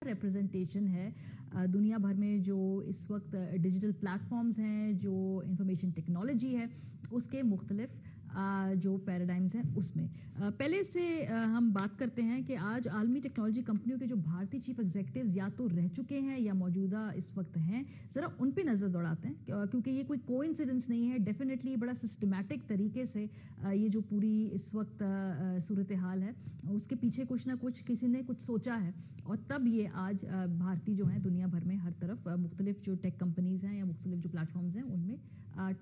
Representation है दुनिया भर में जो इस वक्त डिजिटल प्लेटफॉर्म्स हैं, जो इंफॉर्मेशन टेक्नोलॉजी है, उसके मुख्तलिफ जो पैराडाइम्स हैं उसमें पहले से हम बात करते हैं कि आज आलमी टेक्नोलॉजी कंपनियों के जो भारतीय चीफ एग्जीक्यूटिव्स या तो रह चुके हैं या मौजूदा इस वक्त हैं, ज़रा उन पे नज़र दौड़ाते हैं क्योंकि ये कोई कोइंसिडेंस नहीं है। डेफिनेटली बड़ा सिस्टमैटिक तरीके से ये जो पूरी इस वक्त सूरत हाल है उसके पीछे कुछ ना कुछ किसी ने कुछ सोचा है और तब ये आज भारतीय जो हैं दुनिया भर में हर तरफ मुख्तलिफ जो टेक कंपनीज़ हैं या मुख्तलिफ जो प्लेटफॉर्म्स हैं उनमें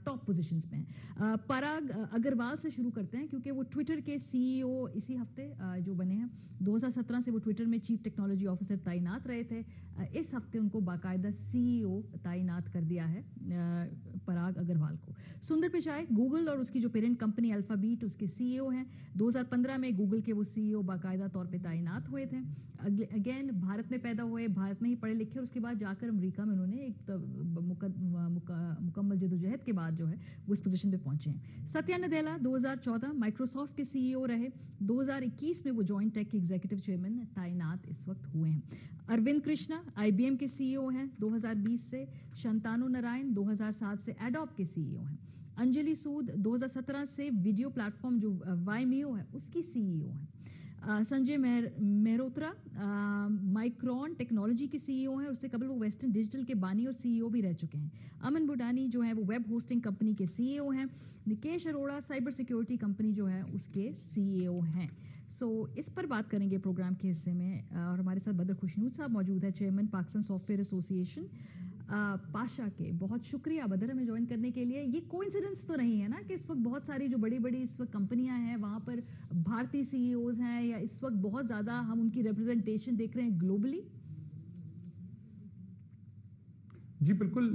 टॉप पोजीशंस पे हैं। पराग अग्रवाल से शुरू करते हैं क्योंकि वो ट्विटर के सीईओ इसी हफ्ते जो बने हैं। 2017 से वो ट्विटर में चीफ टेक्नोलॉजी ऑफिसर तैनात रहे थे। इस हफ्ते उनको बाकायदा सीईओ तैनात कर दिया है पराग अग्रवाल को। सुंदर पिचाई गूगल और उसकी जो पेरेंट कंपनी अल्फाबीट उसके सीईओ हैं। 2015 में गूगल के वो सीईओ बाकायदा तौर पे तैनात हुए थे। अगेन भारत में पैदा हुए, भारत में ही पढ़े लिखे और उसके बाद जाकर अमेरिका में उन्होंने एक मुकम्मल जदोजहद के बाद जो है वो इस पोजीशन पे पहुंचे हैं। सत्या नदेला 2014 माइक्रोसॉफ्ट के सीईओ रहे। 2021 में वो जॉइंट टेक के एग्जीक्यूटिव चेयरमैन तैनात इस वक्त हुए हैं। अरविंद कृष्णा आईबीएम के सीईओ हैं 2020 से। शंतानु नारायण 2007 से एडोब के सीईओ हैं। अंजलि सूद 2017 से वीडियो प्लेटफॉर्म जो वाइमियो है उसकी सीईओ हैं। संजय मेहरोत्रा माइक्रॉन टेक्नोलॉजी के सीईओ हैं। उससे कबल वो वेस्टर्न डिजिटल के बानी और सीईओ भी रह चुके हैं। अमन बुडानी जो है वो वेब होस्टिंग कंपनी के सीईओ हैं। Nikesh Arora cyber security company जो है उसके सीईओ हैं। इस पर बात करेंगे प्रोग्राम के हिस्से में और हमारे साथ बदर खुशनूद साहब मौजूद है, chairman Pakistan software association Pasha के। बहुत शुक्रिया बदर हमें ज्वाइन करने के लिए। ये कोइंसिडेंस तो नहीं है ना कि इस वक्त बहुत सारी जो बड़ी बड़ी इस वक्त कंपनियां हैं वहाँ पर भारतीय सीईओज हैं या इस वक्त बहुत ज़्यादा हम उनकी रिप्रेजेंटेशन देख रहे हैं ग्लोबली? जी बिल्कुल,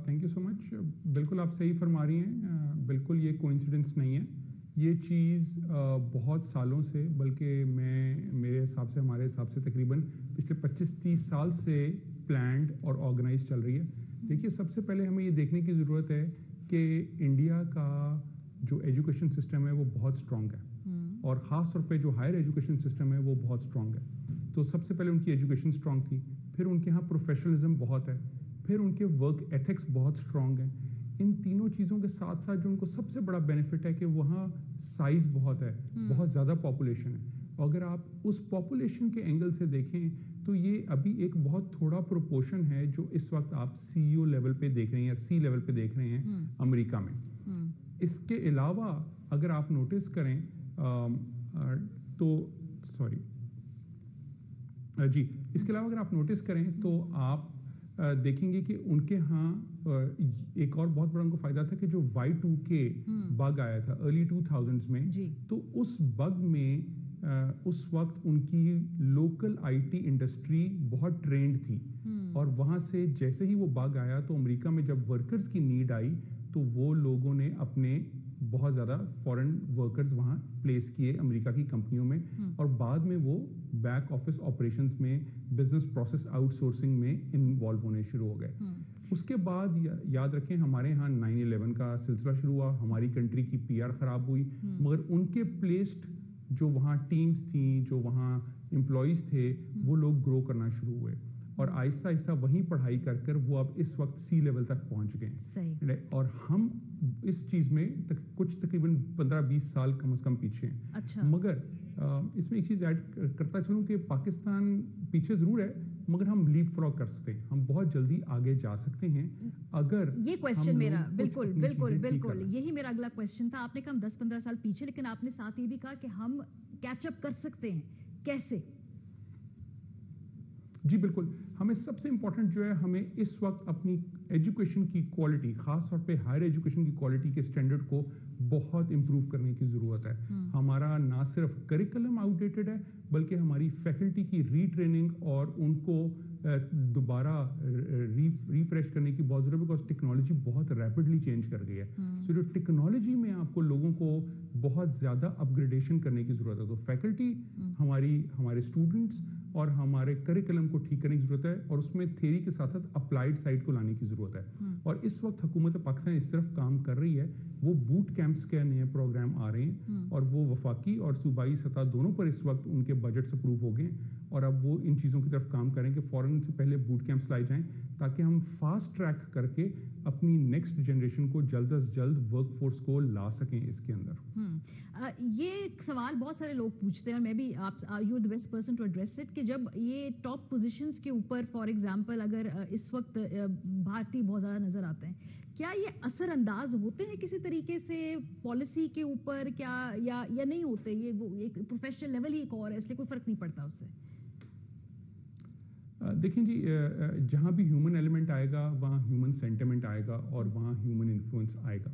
थैंक यू सो मच। बिल्कुल आप सही फरमा रही हैं। बिल्कुल ये कोइंसिडेंस नहीं है। ये चीज़ बहुत सालों से, बल्कि मेरे हिसाब से हमारे हिसाब से तकरीबन पिछले 25-30 साल से प्लान्ड और ऑर्गेनाइज चल रही है। देखिए, सबसे पहले हमें ये देखने की ज़रूरत है कि इंडिया का जो एजुकेशन सिस्टम है वो बहुत स्ट्रॉन्ग है और ख़ास तौर पे जो हायर एजुकेशन सिस्टम है वो बहुत स्ट्रॉन्ग है। तो सबसे पहले उनकी एजुकेशन स्ट्रॉन्ग थी, फिर उनके यहाँ प्रोफेशनलिज्म बहुत है, फिर उनके वर्क एथिक्स बहुत स्ट्रॉन्ग है। इन तीनों चीज़ों के साथ साथ जो उनको सबसे बड़ा बेनिफिट है कि वहाँ साइज़ बहुत है, बहुत ज़्यादा पॉपुलेशन है। अगर आप उस पॉपुलेशन के एंगल से देखें तो ये अभी एक बहुत थोड़ा प्रोपोर्शन है जो इस वक्त आप सीईओ लेवल पे देख रहे हैं या सी लेवल पे देख रहे हैं अमेरिका में। इसके अलावा अगर आप नोटिस करें इसके अलावा अगर आप नोटिस करें तो आप देखेंगे कि उनके यहाँ एक और बहुत बड़ा उनको फायदा था कि जो Y2K बग आया था अर्ली 2000s में, तो उस बग में उस वक्त उनकी लोकल आईटी इंडस्ट्री बहुत ट्रेंड थी और वहाँ से जैसे ही वो बग आया तो अमेरिका में जब वर्कर्स की नीड आई तो वो लोगों ने अपने बहुत ज़्यादा फॉरेन वर्कर्स वहाँ प्लेस किए अमेरिका की कंपनियों में और बाद में वो बैक ऑफिस ऑपरेशंस में, बिजनेस प्रोसेस आउटसोर्सिंग में इन्वॉल्व होने शुरू हो गए। उसके बाद याद रखें हमारे यहाँ 9/11 का सिलसिला शुरू हुआ, हमारी कंट्री की पीआर ख़राब हुई, मगर उनके प्लेस्ड जो वहाँ टीम्स थी, जो वहाँ एम्प्लॉयज़ थे, वो लोग ग्रो करना शुरू हुए और आहिस्ता आहिस्ता वहीं पढ़ाई कर वो अब इस वक्त सी लेवल तक पहुंच गए। और हम इस चीज़ में कुछ तकरीबन 15-20 साल कम से कम पीछे हैं। अच्छा। मगर इसमें एक चीज़ ऐड करता चलूँ कि पाकिस्तान पीछे ज़रूर है मगर हम लीप फ्रॉग कर सकते हैं, हम बहुत जल्दी आगे जा सकते हैं अगर ये क्वेश्चन मेरा बिल्कुल यही मेरा अगला क्वेश्चन था। आपने कहा हम 10-15 साल पीछे, लेकिन आपने साथ ये भी कहा कि हम कैचअप कर सकते हैं, कैसे? जी बिल्कुल, हमें सबसे इंपॉर्टेंट जो है हमें इस वक्त अपनी एजुकेशन की क्वालिटी, खास तौर पे हायर एजुकेशन की क्वालिटी के स्टैंडर्ड को बहुत इंप्रूव करने की ज़रूरत है। हमारा ना सिर्फ करिकुलम आउटडेटेड है बल्कि हमारी फैकल्टी की रीट्रेनिंग और उनको दोबारा रिफ्रेश करने की बहुत ज़रूरत है बिकॉज टेक्नोलॉजी बहुत रैपिडली चेंज कर गई है। सो जो टेक्नोलॉजी में आपको लोगों को बहुत ज़्यादा अपग्रेडेशन करने की ज़रूरत है। तो फैकल्टी, हमारे स्टूडेंट्स और हमारे करिकुलम को ठीक करने की ज़रूरत है और उसमें थ्योरी के साथ साथ अप्लाइड साइड को लाने की ज़रूरत है। और इस वक्त हुकूमत पाकिस्तान इस तरफ काम कर रही है। वो बूट कैंप्स के नए प्रोग्राम आ रहे हैं और वो वफाकी और सूबाई सतह दोनों पर इस वक्त उनके बजट्स अप्रूव हो गए और अब वो इन चीज़ों की तरफ काम करें कि फ़ौरन से पहले बूट कैंप्स लाए जाएं ताकि हम फास्ट ट्रैक करके अपनी नेक्स्ट जनरेशन को जल्द अज जल्द वर्क फोर्स को ला सकें इसके अंदर। ये सवाल बहुत सारे लोग पूछते हैं और मैं भी आप you are the best person to address it कि जब ये टॉप पोजीशंस के ऊपर फॉर एग्जांपल अगर इस वक्त भारतीय बहुत ज़्यादा नज़र आते हैं, क्या ये असरअंदाज होते हैं किसी तरीके से पॉलिसी के ऊपर क्या या नहीं होते? ये वो एक प्रोफेशनल लेवल ही एक और है, इसलिए कोई फ़र्क नहीं पड़ता उससे। देखिए जी, जहाँ भी ह्यूमन एलिमेंट आएगा वहाँ ह्यूमन सेंटिमेंट आएगा और वहाँ ह्यूमन इन्फ्लुएंस आएगा,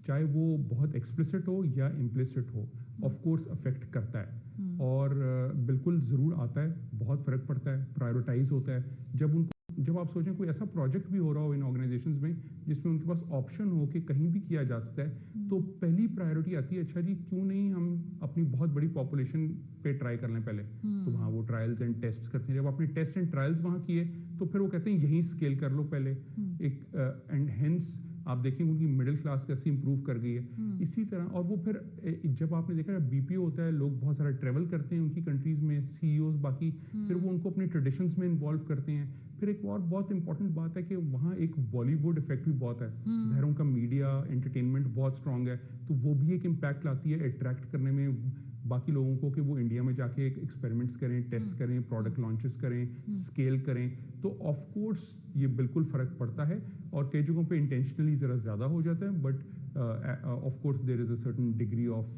चाहे वो बहुत एक्सप्लिसिट हो या इम्प्लिसिट हो, ऑफ कोर्स अफेक्ट करता है और बिल्कुल ज़रूर आता है, बहुत फ़र्क पड़ता है, प्रायोरिटाइज होता है। जब आप सोचें कोई ऐसा प्रोजेक्ट भी हो रहा हो इन ऑर्गेनाइजेशंस में जिसमें उनके पास ऑप्शन हो कि कहीं भी किया जा सकता है, तो पहली प्रायोरिटी आती है, अच्छा जी क्यों नहीं हम अपनी बहुत बड़ी पॉपुलेशन पे ट्राई कर लें पहले। तो वहाँ वो ट्रायल्स एंड टेस्ट्स करते हैं, जब आपने टेस्ट एंड ट्रायल्स वहाँ किए तो फिर वो कहते हैं यहीं स्केल कर लो पहले एंड हेंस आप देखेंगे उनकी मिडिल क्लास कैसे इंप्रूव कर गई है। इसी तरह और वो फिर जब आपने देखा बीपीओ होता है, लोग बहुत सारा ट्रेवल करते हैं उनकी कंट्रीज में, सीईओज बाकी, फिर वो उनको अपने ट्रेडिशंस में इन्वॉल्व करते हैं। फिर एक और बहुत इंपॉर्टेंट बात है कि वहाँ एक बॉलीवुड इफेक्ट भी बहुत है, ज़ाहिर उनका मीडिया एंटरटेनमेंट बहुत स्ट्रांग है, तो वो भी एक इम्पैक्ट लाती है अट्रैक्ट करने में बाकी लोगों को कि वो इंडिया में जाके एक्सपेरिमेंट्स करें, टेस्ट करें, प्रोडक्ट लॉन्चेस करें, स्केल करें। तो ऑफ कोर्स ये बिल्कुल फ़र्क पड़ता है और कई जगहों पे इंटेंशनली ज़रा ज़्यादा हो जाता है, but of course there is a certain degree of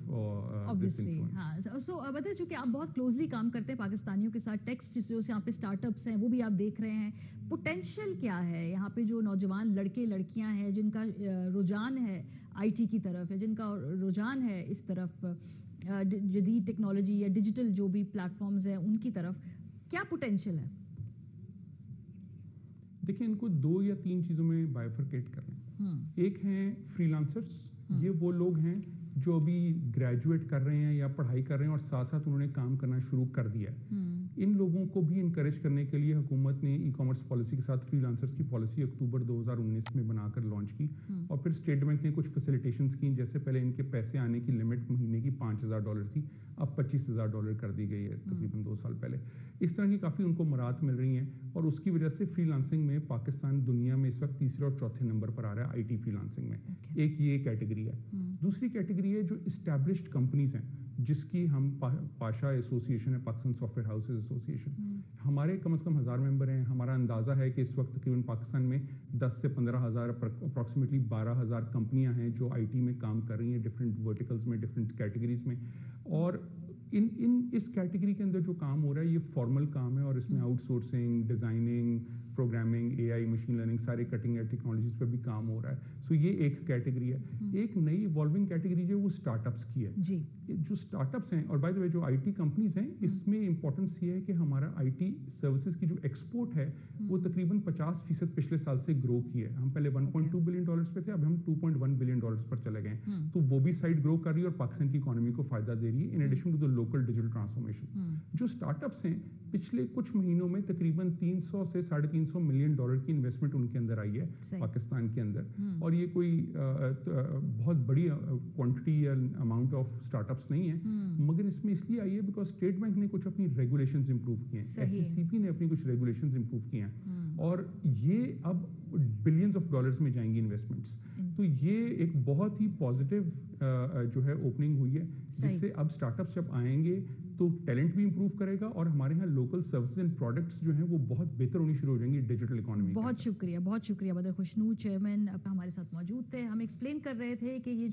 this influence. हाँ, सो बताइए, चूंकि आप बहुत क्लोजली काम करते हैं पाकिस्तानियों के साथ, टेक्स्ट जो यहाँ पे स्टार्टअप्स हैं वो भी आप देख रहे हैं, पोटेंशियल क्या है यहाँ पे? जो नौजवान लड़के लड़कियाँ हैं जिनका रुझान है आईटी की तरफ है, जिनका रुझान है इस तरफ जदीद टेक्नोलॉजी या डिजिटल जो भी प्लेटफॉर्म्स हैं उनकी तरफ, क्या पोटेंशियल है? देखिए, इनको 2 या 3 चीज़ों में बाइफरकेट कर लें। एक हैं फ्रीलांसर्स, ये वो लोग हैं जो अभी ग्रेजुएट कर रहे हैं या पढ़ाई कर रहे हैं और साथ साथ उन्होंने काम करना शुरू कर दिया है। इन लोगों को भी इनकरेज करने के लिए हुकूमत ने ई कॉमर्स पॉलिसी के साथ फ्रीलांसर्स की पॉलिसी अक्टूबर 2019 में बनाकर लॉन्च की और फिर स्टेट बैंक ने कुछ फैसिलिटेशंस की, जैसे पहले इनके पैसे आने की लिमिट महीने की $5,000 थी, अब $25,000 कर दी गई है तकरीबन 2 साल पहले। इस तरह की काफ़ी उनको मराहत मिल रही हैं और उसकी वजह से फ्रीलांसिंग में पाकिस्तान दुनिया में इस वक्त तीसरे और चौथे नंबर पर आ रहा है आईटी फ्रीलांसिंग में। एक ये कैटेगरी है। दूसरी कैटेगरी है जो इस्टेब्लिश्ड कंपनीज हैं, जिसकी हम पाशा एसोसिएशन है, पाकिस्तान सॉफ्टवेयर हाउसेज एसोसिएशन, हमारे कम से कम 1000 मेंबर हैं। हमारा अंदाज़ा है कि इस वक्त तकरीबन पाकिस्तान में 10 से 15,000 अप्रॉक्सीमेटली 12,000 कंपनियां हैं जो आईटी में काम कर रही हैं, डिफरेंट वर्टिकल्स में, डिफरेंट कैटेगरीज में। और इस कैटेगरी के अंदर जो काम हो रहा है ये फॉर्मल काम है और इसमें outsourcing, designing, programming, AI, machine learning, सारे कटिंग एज टेक्नोलॉजीज पर भी काम हो रहा है। सो ये एक कैटेगरी है। एक नई इवॉल्विंग कैटेगरी जो है वो स्टार्टअप्स की है जी। जो स्टार्टअप्स हैं और बाय द वे जो आईटी कंपनीज हैं, इसमें इंपॉर्टेंस ये है कि हमारा आईटी सर्विसेज की जो एक्सपोर्ट है वो तकरीबन 50% पिछले साल से ग्रो की है। हम पहले $1.2 बिलियन पे थे, अब हम $2.1 बिलियन पर चले गए। तो वो भी साइड ग्रो कर रही है और पाकिस्तान की इकोनॉमी को फायदा दे रही है, in addition to the local digital transformation. जो स्टार्टअप्स हैं, पिछले कुछ महीनों में तकरीबन $300 से $350 मिलियन की इन्वेस्टमेंट उनके अंदर आई है पाकिस्तान के अंदर। और ये कोई बहुत बड़ी क्वांटिटी या अमाउंट ऑफ स्टार्टअप्स नहीं है, मगर इसमें इसलिए आई है बिकॉज स्टेट बैंक ने कुछ अपनी रेगुलेशंस इंप्रूव किए हैं, एससीसीपी ने अपनी कुछ रेगुलेशंस इंप्रूव किए हैं और ये अब बिलियंस ऑफ डॉलर्स में जाएंगी इन्वेस्टमेंट्स। तो ये एक बहुत ही पॉजिटिव जो है ओपनिंग हुई है, जिससे अब स्टार्टअप्स जब आएंगे तो टैलेंट भी इंप्रूव करेगा और हमारे यहाँ लोकल सर्विसेज एंड प्रोडक्ट्स जो हैं वो बहुत बेहतर होनी शुरू हो जाएंगी डिजिटल इकोनॉमी। बहुत शुक्रिया बदर खुशनू, चेयरमैन हमारे साथ मौजूद थे। हम एक्सप्लेन कर रहे थे कि ये